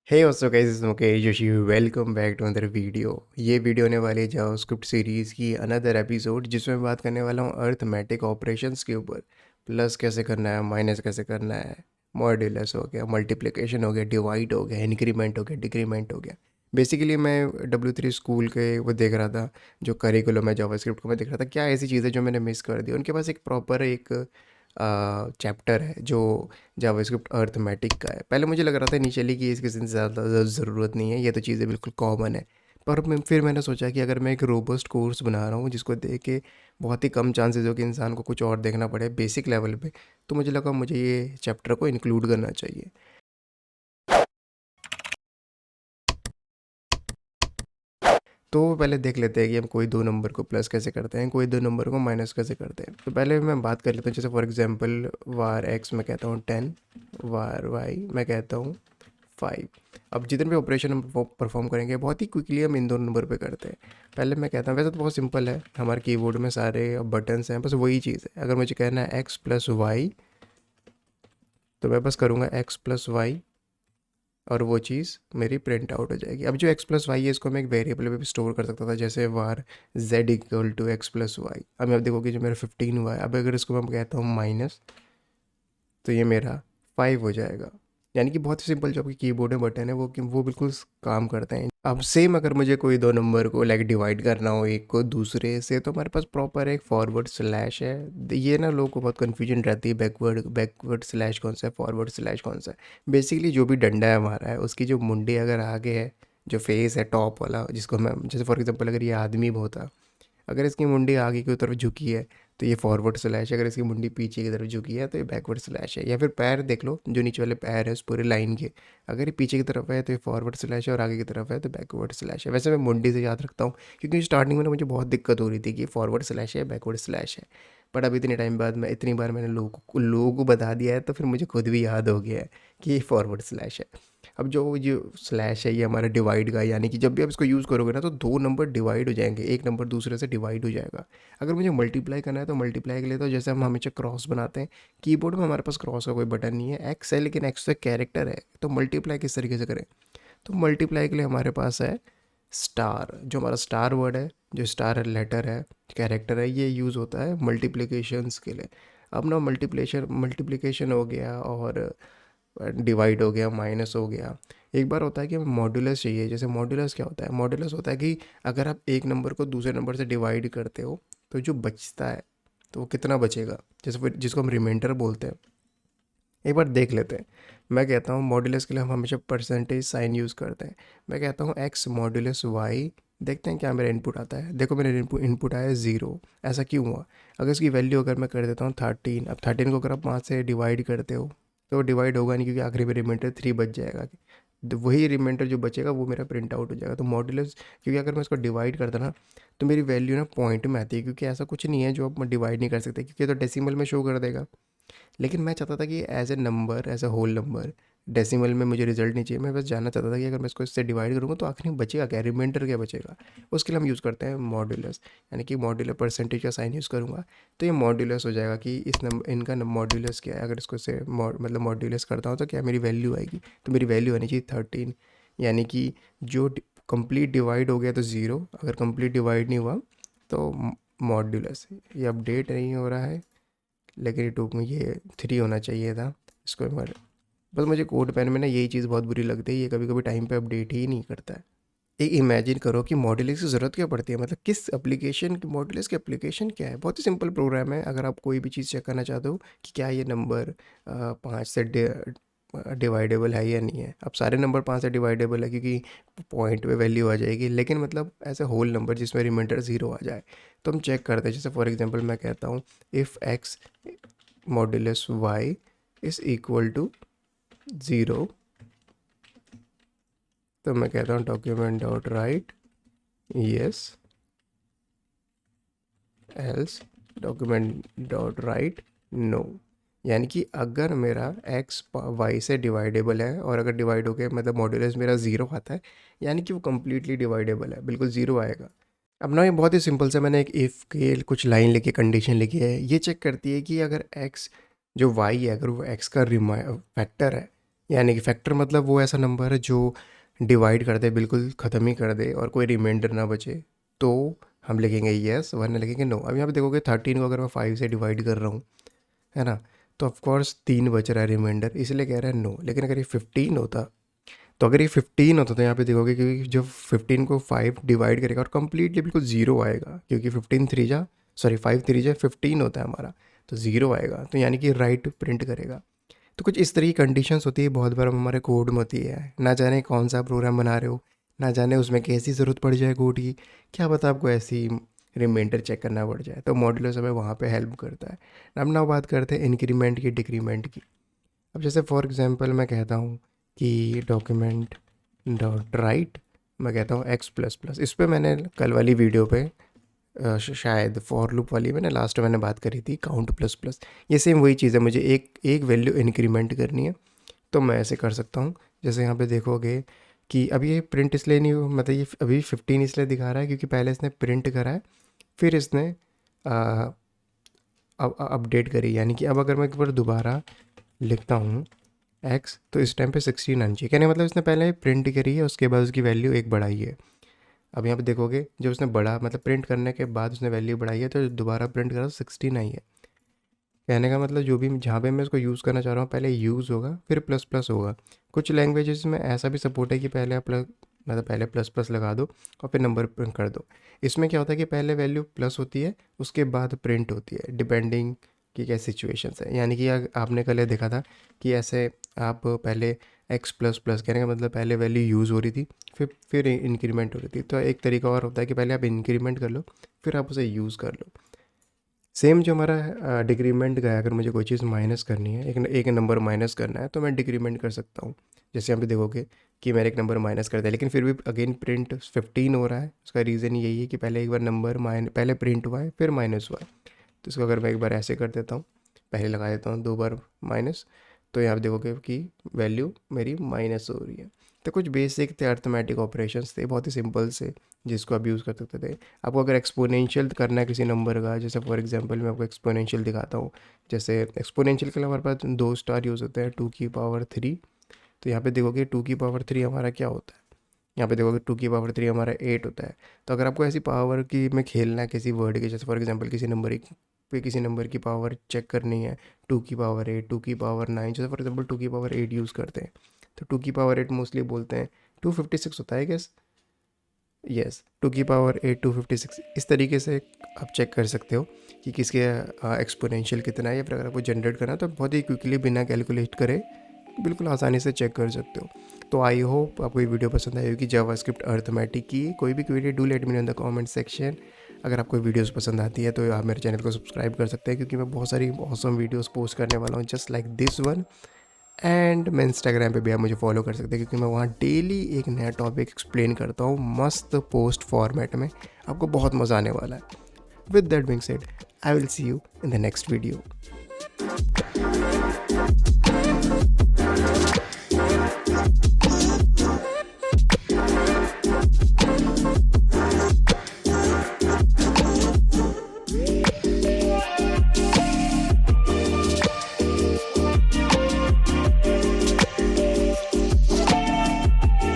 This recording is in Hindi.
Hey what's up guys, this is Mukesh Joshi. Welcome back to another video. ये वीडियो होने वाली है जावास्क्रिप्ट सीरीज़ की अनदर एपिसोड, जिसमें मैं बात करने वाला हूँ अरिथमेटिक ऑपरेशंस के ऊपर। प्लस कैसे करना है, माइनस कैसे करना है, मॉड्यूलस हो गया, मल्टीप्लिकेशन हो गया, डिवाइड हो गया, इंक्रीमेंट हो गया, डिक्रीमेंट हो गया। बेसिकली मैं W3 स्कूल के वो देख रहा था, जो करिकुलम है जावास्क्रिप्ट को मैं देख रहा था, क्या ऐसी चीज़ें जो मैंने मिस कर दी। उनके पास एक प्रॉपर एक चैप्टर है जो जावास्क्रिप्ट अरिथमेटिक का है। पहले मुझे लग रहा था इनिशियली कि इसकी ज़्यादा ज़रूरत नहीं है, ये तो चीज़ें बिल्कुल कॉमन है। पर फिर मैंने सोचा कि अगर मैं एक रोबस्ट कोर्स बना रहा हूँ जिसको देख के बहुत ही कम चांसेस हो कि इंसान को कुछ और देखना पड़े बेसिक लेवल पे, तो मुझे लगा मुझे ये चैप्टर को इंक्लूड करना चाहिए। तो पहले देख लेते हैं कि हम कोई दो नंबर को प्लस कैसे करते हैं, कोई दो नंबर को माइनस कैसे करते हैं। तो पहले मैं बात कर लेता हूँ, जैसे फॉर एग्जांपल वार एक्स मैं कहता हूँ 10, वार वाई मैं कहता हूँ 5। अब जितने भी ऑपरेशन हम परफॉर्म करेंगे बहुत ही क्विकली हम इन दोनों नंबर पे करते हैं। पहले मैं कहता हूँ, वैसे तो बहुत सिंपल है, हमारे कीबोर्ड में सारे बटन्स हैं, बस वही चीज़ है। अगर मुझे कहना है एक्स प्लस वाई, तो मैं बस करूँगा एक्स प्लस वाई और वो चीज़ मेरी प्रिंट आउट हो जाएगी। अब जो एक्स प्लस वाई है इसको मैं एक वेरिएबल पे भी स्टोर कर सकता था, जैसे where Z equal to X plus Y. अब आप देखोगे जो मेरा 15 हुआ है, अब अगर इसको मैं कहता हूँ माइनस, तो ये मेरा 5 हो जाएगा। यानी कि बहुत ही सिंपल जो आपकी कीबोर्ड में बटन है वो बिल्कुल काम करते हैं। अब सेम अगर मुझे कोई दो नंबर को लाइक डिवाइड करना हो एक को दूसरे से, तो हमारे पास प्रॉपर एक फॉरवर्ड स्लैश है। ये ना लोगों को बहुत कन्फ्यूजन रहती है, बैकवर्ड बैकवर्ड स्लैश कौन सा है, फॉरवर्ड स्लैश कौन सा है। बेसिकली जो भी डंडा है हमारा है, उसकी जो मुंडी अगर आगे है, जो फेस है टॉप वाला, जिसको मैं जैसे फॉर एग्जांपल अगर ये आदमी होता, अगर इसकी मुंडी आगे की तरफ झुकी है तो ये फॉरवर्ड स्लैश है, अगर इसकी मुंडी पीछे की तरफ झुकी है तो ये बैकवर्ड स्लैश है। या फिर पैर देख लो, जो नीचे वाले पैर है उस पूरे लाइन के, अगर ये पीछे की तरफ है तो ये फॉरवर्ड स्लैश है और आगे की तरफ है तो बैकवर्ड स्लैश है। वैसे मैं मुंडी से याद रखता हूँ, क्योंकि स्टार्टिंग में ना मुझे बहुत दिक्कत हो रही थी कि फॉरवर्ड स्लैश है बैकवर्ड स्लैश है। बट अब इतने टाइम बाद मैं इतनी बार मैंने लोगों को बता दिया है, तो फिर मुझे खुद भी याद हो गया है कि ये फॉरवर्ड स्लैश है। अब जो स्लैश है ये हमारा डिवाइड का, यानी कि जब भी आप इसको यूज़ करोगे ना तो दो नंबर डिवाइड हो जाएंगे, एक नंबर दूसरे से डिवाइड हो जाएगा। अगर मुझे मल्टीप्लाई करना है तो मल्टीप्लाई के लिए तो जैसे हम हमेशा क्रॉस बनाते हैं, कीबोर्ड में हमारे पास क्रॉस का कोई बटन नहीं है, एक्स है, लेकिन एक्स तो कैरेक्टर है, तो मल्टीप्लाई किस तरीके से करें। तो मल्टीप्लाई के लिए हमारे पास है स्टार, जो हमारा स्टार वर्ड है, जो स्टार लेटर है, कैरेक्टर है, ये यूज़ होता है मल्टीप्लिकेशंस के लिए। अब ना मल्टीप्लेशन मल्टीप्लिकेशन हो गया और डिवाइड हो गया, माइनस हो गया। एक बार होता है कि हमें मॉड्यूलस चाहिए। जैसे मॉड्यूलस क्या होता है, मॉड्यूलस होता है कि अगर आप एक नंबर को दूसरे नंबर से डिवाइड करते हो तो जो बचता है तो वो कितना बचेगा, जैसे फिर जिसको हम रिमाइंडर बोलते हैं। एक बार देख लेते हैं। मैं कहता हूँ मॉड्यूलस के लिए हम हमेशा परसेंटेज साइन यूज़ करते हैं। मैं कहता हूँ एक्स मॉड्यूलस वाई, देखते हैं क्या मेरा इनपुट आता है। देखो मेरा इनपुट आया 0। ऐसा क्यों हुआ? अगर इसकी वैल्यू अगर मैं कर देता हूँ 13, अब 13 को अगर आप 5 से डिवाइड करते हो तो डिवाइड होगा नहीं, क्योंकि आखिरी में रिमाइंडर 3 बच जाएगा। तो वही रिमाइंडर जो बचेगा वो मेरा प्रिंट आउट हो जाएगा। तो मॉड्यूलस, क्योंकि अगर मैं इसको डिवाइड करता ना तो मेरी वैल्यू ना पॉइंट में आती है, क्योंकि ऐसा कुछ नहीं है जो आप डिवाइड नहीं कर सकते, क्योंकि तो डेसिमल में शो कर देगा। लेकिन मैं चाहता था कि as a number, as a whole number, decimal में मुझे रिजल्ट नहीं चाहिए। मैं बस जानना चाहता था कि अगर मैं इसको इससे डिवाइड करूँगा तो आखिर में बचेगा क्या, रिमाइंडर क्या बचेगा। उसके लिए हम यूज़ करते हैं मॉड्यूलस, यानी कि मॉड्यूलर परसेंटेज का साइन यूज़ करूँगा तो ये मॉड्यूलस हो जाएगा कि इस नंबर इनका मॉड्यूलस क्या है। अगर इसको से मतलब मॉड्यूलस करता हूँ तो क्या मेरी वैल्यू आएगी, तो मेरी वैल्यू आनी चाहिए 13। यानी कि जो कंप्लीट डिवाइड हो गया तो 0, अगर कंप्लीट डिवाइड नहीं हुआ तो मॉड्यूलस। ये अपडेट नहीं हो रहा है, लेकिन ये 3 होना चाहिए था। इसको एक बार, बस मुझे कोड पेन में ना यही चीज़ बहुत बुरी लगती है, ये कभी कभी टाइम पे अपडेट ही नहीं करता है। एक इमेजिन करो कि मॉड्यूलस की ज़रूरत क्या पड़ती है, मतलब किस एप्लीकेशन की मॉड्यूलस की एप्लीकेशन क्या है। बहुत ही सिंपल प्रोग्राम है। अगर आप कोई भी चीज़ चेक करना चाहते हो कि क्या ये नंबर 5 से डिवाइडेबल है या नहीं है, अब सारे नंबर 5 से डिवाइडेबल है क्योंकि पॉइंट पे वैल्यू आ जाएगी, लेकिन मतलब ऐसे होल नंबर जिसमें रिमाइंडर 0 आ जाए तो हम चेक करते हैं। जैसे फॉर एग्जांपल मैं कहता हूँ if x modulus y is equal to 0, तो मैं कहता हूँ document dot write yes, else document dot write no. यानी कि अगर मेरा x y से डिवाइडेबल है और अगर डिवाइड हो गया मतलब मॉड्यूलस मेरा 0 आता है, यानी कि वो कम्प्लीटली डिवाइडेबल है, बिल्कुल 0 आएगा। अब ना ये बहुत ही सिंपल से मैंने एक इफ़ के कुछ लाइन लिखी, कंडीशन लिखी है। ये चेक करती है कि अगर x जो y है, अगर वो x का फैक्टर है यानी कि फैक्टर मतलब वो ऐसा नंबर है जो डिवाइड कर दे, बिल्कुल ख़त्म ही कर दे और कोई रिमाइंडर ना बचे, तो हम लिखेंगे येस, वरना लिखेंगे नो। अब यहाँ पे देखोगे 13 को अगर मैं 5 से डिवाइड कर रहा हूँ, है ना, तो ऑफकोर्स 3 बच रहा है रिमाइंडर, इसलिए कह रहा है नो। लेकिन अगर ये 15 होता, तो अगर ये 15 होता तो यहाँ पे देखोगे कि जब 15 को 5 डिवाइड करेगा और कंप्लीटली बिल्कुल ज़ीरो आएगा, क्योंकि 5 3 जा 15 होता है हमारा, तो ज़ीरो आएगा, तो यानी कि राइट प्रिंट करेगा। तो कुछ इस तरह की कंडीशंस होती है बहुत बार हमारे कोड में होती है, ना जाने कौन सा प्रोग्राम बना रहे हो, ना जाने उसमें कैसी ज़रूरत पड़ जाए कोड की, क्या पता आपको ऐसी रिमाइंडर चेक करना पड़ जाए, तो मॉड्यूलर हमें वहाँ पे हेल्प करता है। अब ना बात करते हैं इंक्रीमेंट की, डिक्रीमेंट की। अब जैसे फॉर एग्जांपल मैं कहता हूँ कि डॉक्यूमेंट डॉट राइट, मैं कहता हूँ एक्स प्लस प्लस। इस पर मैंने कल वाली वीडियो पे शायद फॉर लूप वाली मैंने लास्ट में मैंने बात करी थी, काउंट प्लस प्लस। ये सेम वही चीज़ है, मुझे एक एक वैल्यू इंक्रीमेंट करनी है, तो मैं ऐसे कर सकता हूँ। जैसे यहाँ पे देखोगे कि अब ये प्रिंट इसलिए नहीं हुआ, मतलब ये अभी 15 इसलिए दिखा रहा है क्योंकि पहले इसने प्रिंट करा है, फिर इसने अपडेट करी। यानी कि अब अगर मैं एक बार दोबारा लिखता हूँ एक्स, तो इस टाइम पे 16 आनी चाहिए। कहने मतलब इसने पहले प्रिंट करी है, उसके बाद उसकी वैल्यू एक बढ़ाई है। अब यहाँ पे देखोगे जब उसने बढ़ा, मतलब प्रिंट करने के बाद उसने वैल्यू बढ़ाई है, तो दोबारा प्रिंट करा तो 16 आई है। कहने का मतलब जो भी जहाँ पे मैं इसको यूज़ करना चाह रहा हूँ, पहले यूज़ होगा फिर प्लस प्लस होगा। कुछ लैंग्वेजेस में ऐसा भी सपोर्ट है कि पहले आप मतलब पहले प्लस प्लस लगा दो और फिर नंबर प्रिंट कर दो। इसमें क्या होता है कि पहले वैल्यू प्लस होती है, उसके बाद प्रिंट होती है, डिपेंडिंग कि क्या सिचुएशंस है। यानी कि आपने कल ये देखा था कि ऐसे आप पहले एक्स प्लस प्लस, कहने का मतलब पहले वैल्यू यूज़ हो रही थी, फिर इंक्रीमेंट हो रही थी। तो एक तरीका और होता है कि पहले आप इंक्रीमेंट कर लो, फिर आप उसे यूज़ कर लो। सेम जो हमारा डिक्रीमेंट का है, अगर मुझे कोई चीज़ माइनस करनी है, एक नंबर माइनस करना है, तो मैं डिक्रीमेंट कर सकता हूँ। जैसे यहाँ पे देखोगे कि मैंने एक नंबर माइनस कर दिया, लेकिन फिर भी अगेन प्रिंट 15 हो रहा है। उसका रीज़न यही है कि पहले एक बार नंबर पहले प्रिंट हुआ है फिर माइनस हुआ है। तो इसको अगर मैं एक बार ऐसे कर देता हूँ, पहले लगा देता हूँ 2 बार माइनस, तो यहाँ पे देखोगे कि वैल्यू मेरी माइनस हो रही है। तो कुछ बेसिक थे अर्थमेटिक ऑपरेशंस थे, बहुत ही सिंपल से, जिसको आप यूज़ कर सकते थे। आपको अगर एक्सपोनेंशियल करना है किसी नंबर का, जैसे फॉर एग्जांपल मैं आपको एक्सपोनेंशियल दिखाता हूँ। जैसे एक्सपोनेंशियल के लिए हमारे पास 2 स्टार यूज़ होते हैं, 2 की पावर 3। तो यहाँ पे देखोगे 2 की पावर 3 हमारा क्या होता है, यहाँ पे देखोगे 2 की पावर 3 हमारा 8 होता है। तो अगर आपको ऐसी पावर की में खेलना है किसी वर्ड के, जैसे फॉर एग्जांपल किसी नंबर की पावर चेक करनी है, 2 की पावर 8, 2 की पावर 9, जैसे फॉर एग्जांपल 2 की पावर 8 यूज़ करते हैं, तो 2 की पावर 8 मोस्टली बोलते हैं 256 होता है गैस, यस 2 की पावर 8 256। इस तरीके से आप चेक कर सकते हो कि किसके एक्सपोनेंशियल कितना है, या फिर अगर आपको जनरेट करना है तो बहुत ही क्विकली बिना कैलकुलेट करे बिल्कुल आसानी से चेक कर सकते हो। तो आई होप आपको ये वीडियो पसंद आई होगी जावास्क्रिप्ट अर्थमेटिक की। कोई भी query do let me know in the comment section. अगर आपको वीडियोस पसंद आती है तो आप मेरे चैनल को सब्सक्राइब कर सकते हैं, क्योंकि मैं बहुत सारी ऑसम वीडियोस पोस्ट करने वाला हूँ just like this one. And मैं इंस्टाग्राम पे भी आप मुझे फॉलो कर सकते हैं, क्योंकि मैं वहाँ डेली एक नया टॉपिक एक्सप्लेन करता हूँ मस्त पोस्ट फॉर्मेट में। आपको बहुत मज़ा आने वाला है। With that being said, I will see you in the next video.